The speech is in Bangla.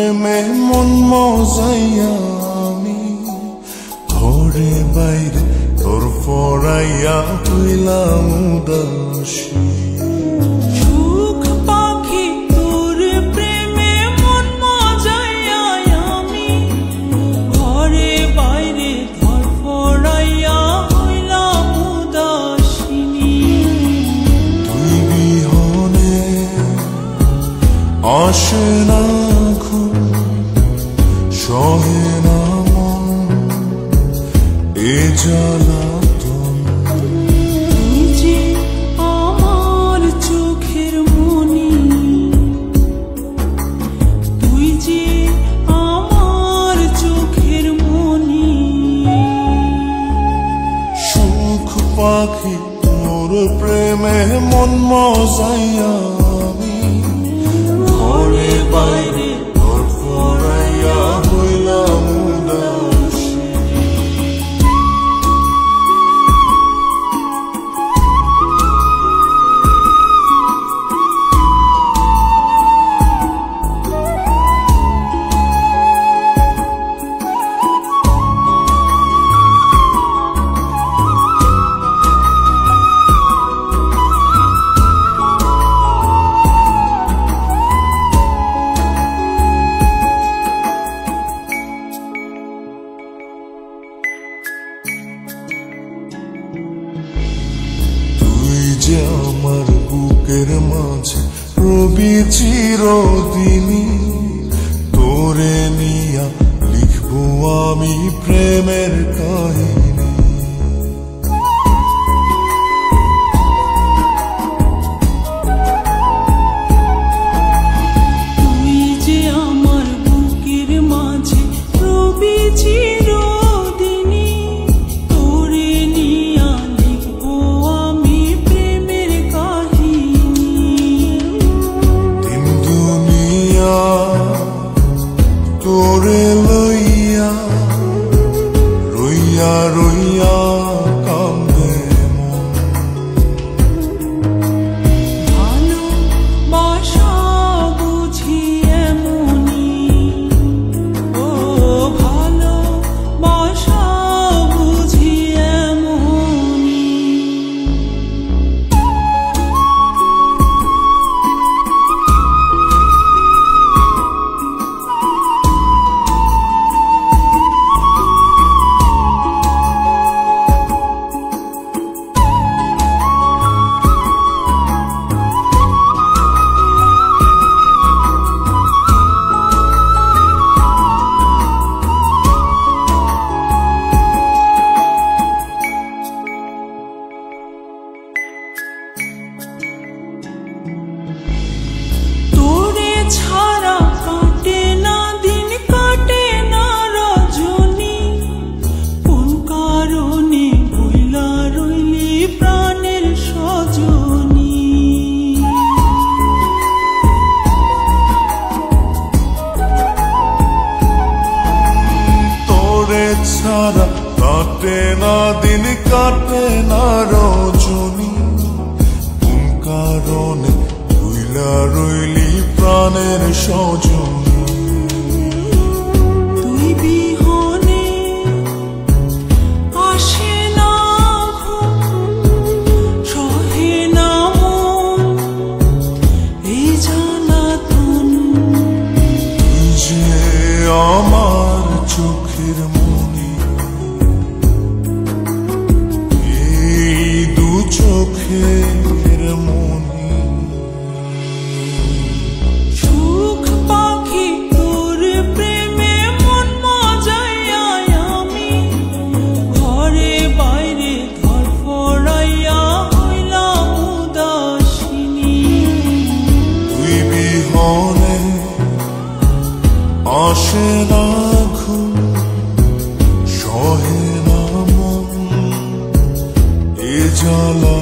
প্রেমে মন মজাইয়া আমি ঘরে বাইরে তোর পড়াইয়া হইলাম উদাসী। সুখ পাখি তোর প্রেমে মন মজাইয়া আমি ঘরে বাইরে তোর পড়াইয়া হইলাম উদাসিনী। তুই বিহনে আসে না ঘুম, সহে না মন এ জ্বালাতন। তুই যে আমার চোখের মনি, তুই যে আমার চোখের মনি। সুখ পাখি তোর প্রেমে মন মজাইয়া আমি ঘরে বাইরে তোর পড়াইয়া হইলাম উদাসী। যে আমার বুকের মাঝে রবি চিরদিনী, তোরে নিয়া লিখবো আমি প্রেমের কাহিনী। তুই যে আমার বুকের মাঝে রবি চিরদিনী, তোরে নিয়া লিখবো আমি প্রেমের কাহিনী। তিন দুনিয়া তোরে লইয়া রইয়া রইয়া কান্দে মন। ভালোবাসা বুঝি এমনি, ও ভালোবাসা বুঝি এমনি। তোরে ছাড়া কাটে না দিন, কাটে না রজনী, কোন কারণে ভুইলা রইলি প্রাণের সজনী। তোরে ছাড়া কাটে না দিন, কাটে না রজনী, কোন কারণে ভুইলা রইলি প্রাণের সজনী। তুই বিহনে আসে না ঘুম, সহে না মন এই জ্বালাতন। তুই যে আমার চোখের মনি, এই দু চোখের মনি। সুখ পাখি তোর প্রেমে মন মজাইয়া আমি ঘরে বাইরে ধর পড়াইয়া হইলাম উদাসিনী। তুই বিহনে আসে না ঘুম, সহে না মন এ জ্বালা